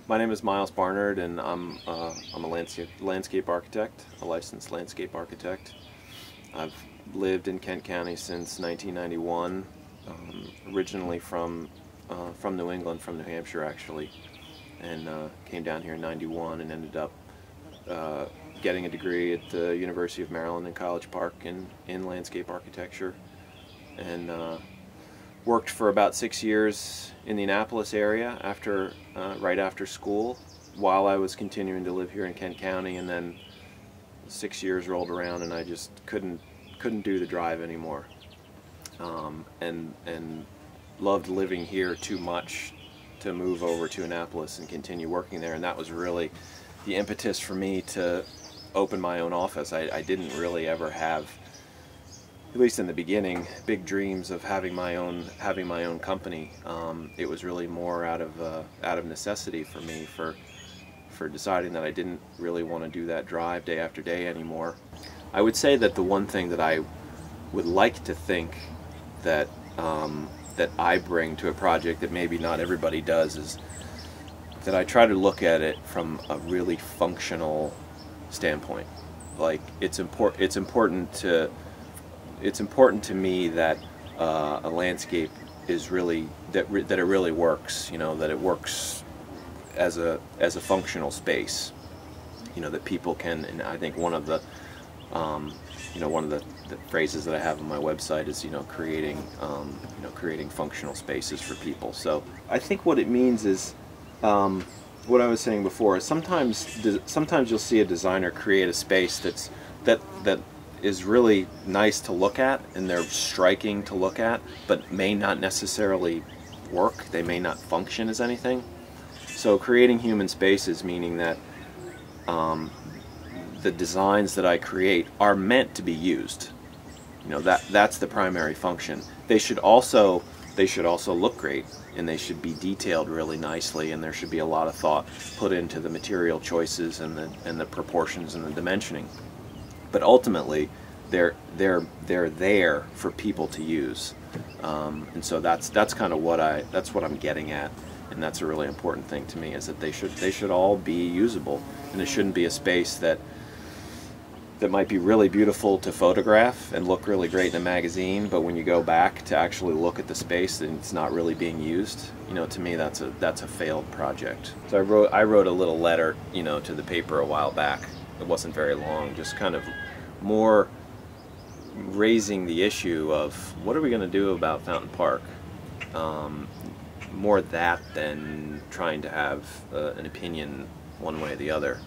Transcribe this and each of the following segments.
My name is Miles Barnard, and I'm a landscape architect, a licensed landscape architect. I've lived in Kent County since 1991, originally from New England, from New Hampshire actually, and came down here in '91 and ended up getting a degree at the University of Maryland in College Park in landscape architecture, and worked for about 6 years in the Annapolis area right after school, while I was continuing to live here in Kent County. And then 6 years rolled around and I just couldn't do the drive anymore, and loved living here too much to move over to Annapolis and continue working there. And that was really the impetus for me to open my own office. I didn't really ever have, at least in the beginning, big dreams of having my own company. It was really more out of necessity for me, for deciding that I didn't really want to do that drive day after day anymore. I would say that the one thing that I would like to think that that I bring to a project that maybe not everybody does is that I try to look at it from a really functional standpoint. Like, it's important to me that a landscape is really that it really works. You know, that it works as a functional space. You know, that people can. And I think one of the phrases that I have on my website is creating functional spaces for people. So I think what it means is what I was saying before is sometimes you'll see a designer create a space that is really nice to look at, and they're striking to look at, but may not necessarily work. They may not function as anything. So creating human spaces, meaning that the designs that I create are meant to be used. You know, that's the primary function. They should also look great, and they should be detailed really nicely, and there should be a lot of thought put into the material choices and the proportions and the dimensioning. But ultimately, they're there for people to use, and so that's kind of what I'm getting at, and that's a really important thing to me, is that they should all be usable, and it shouldn't be a space that might be really beautiful to photograph and look really great in a magazine, but when you go back to actually look at the space and it's not really being used, you know, to me that's a failed project. So I wrote a little letter, you know, to the paper a while back. It wasn't very long, just kind of more raising the issue of what are we going to do about Fountain Park. More that than trying to have an opinion one way or the other.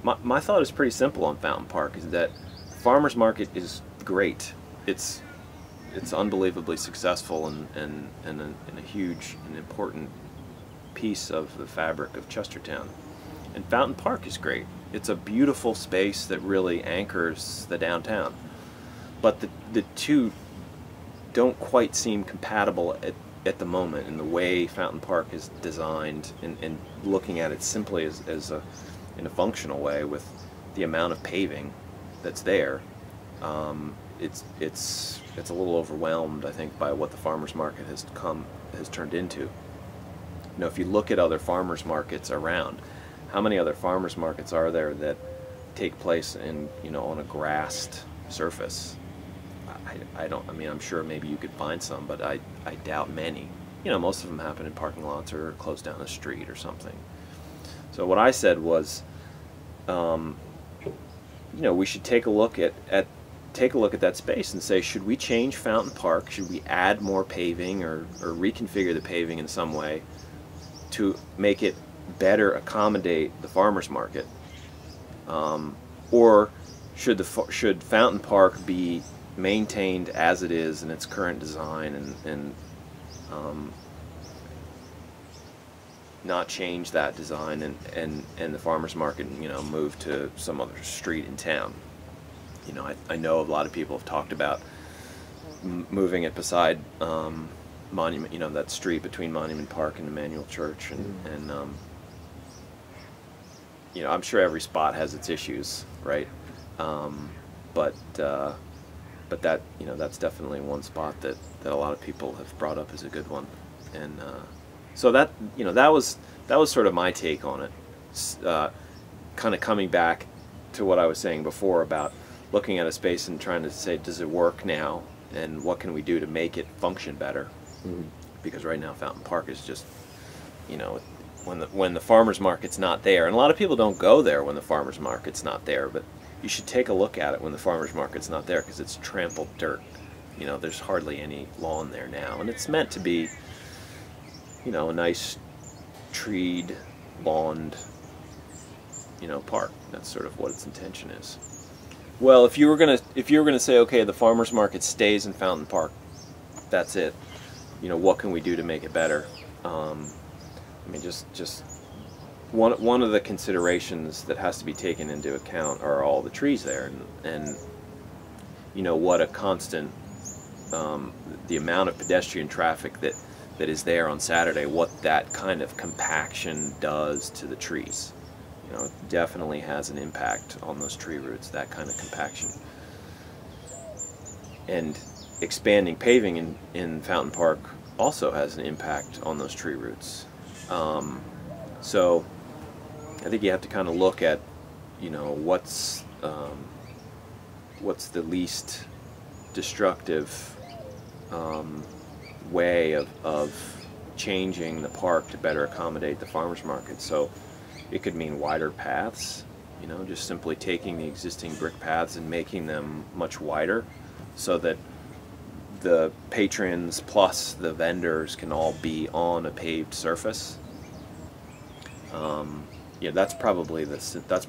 My thought is pretty simple on Fountain Park, is that farmers market is great. It's unbelievably successful and a huge and important piece of the fabric of Chestertown. And Fountain Park is great. It's a beautiful space that really anchors the downtown. But the two don't quite seem compatible at the moment in the way Fountain Park is designed, and looking at it simply in a functional way with the amount of paving that's there. It's a little overwhelmed, I think, by what the farmers market has turned into. You know, if you look at other farmers markets around, how many other farmers markets are there that take place on a grassed surface? I mean, I'm sure maybe you could find some, but I doubt many. You know, most of them happen in parking lots or close down the street or something. So what I said was, we should take a look at that space and say, should we change Fountain Park? Should we add more paving or reconfigure the paving in some way to make it better accommodate the farmers market? Or should Fountain Park be maintained as it is in its current design and not change that design and the farmers market, you know, move to some other street in town? You know, I know a lot of people have talked about moving it beside Monument, you know, that street between Monument Park and Emmanuel Church, and you know, I'm sure every spot has its issues, right? But that, you know, that's definitely one spot that a lot of people have brought up as a good one, and So that, you know, that was sort of my take on it. Kind of coming back to what I was saying before about looking at a space and trying to say, does it work now, and what can we do to make it function better? Mm-hmm. Because right now Fountain Park is just, you know, when the farmers market's not there, and a lot of people don't go there when the farmers market's not there, but you should take a look at it when the farmers market's not there, because it's trampled dirt. You know, there's hardly any lawn there now, and it's meant to be, you know, a nice treed, lawned, you know, park. That's sort of what its intention is. Well, if you were gonna say, okay, the farmers market stays in Fountain Park, that's it. You know, what can we do to make it better? I mean, just one of the considerations that has to be taken into account are all the trees there, and you know, what a constant, the amount of pedestrian traffic that is there on Saturday, what that kind of compaction does to the trees. You know, it definitely has an impact on those tree roots, that kind of compaction. And expanding paving in Fountain Park also has an impact on those tree roots. So I think you have to kind of look at, you know, what's the least destructive way of changing the park to better accommodate the farmers market. So it could mean wider paths, you know, just simply taking the existing brick paths and making them much wider so that the patrons plus the vendors can all be on a paved surface. Yeah, that's probably the simplest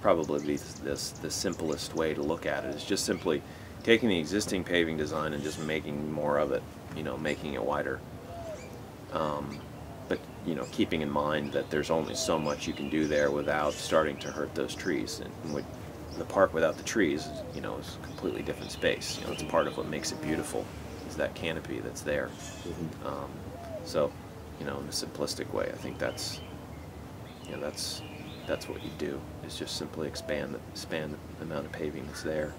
way to look at it, is just simply taking the existing paving design and just making more of it, you know, making it wider. But you know, keeping in mind that there's only so much you can do there without starting to hurt those trees. And with the park without the trees, you know, is a completely different space. You know, it's part of what makes it beautiful, is that canopy that's there. Mm-hmm. So, you know, in a simplistic way, I think that's, you know, that's what you do, is just simply expand the amount of paving that's there.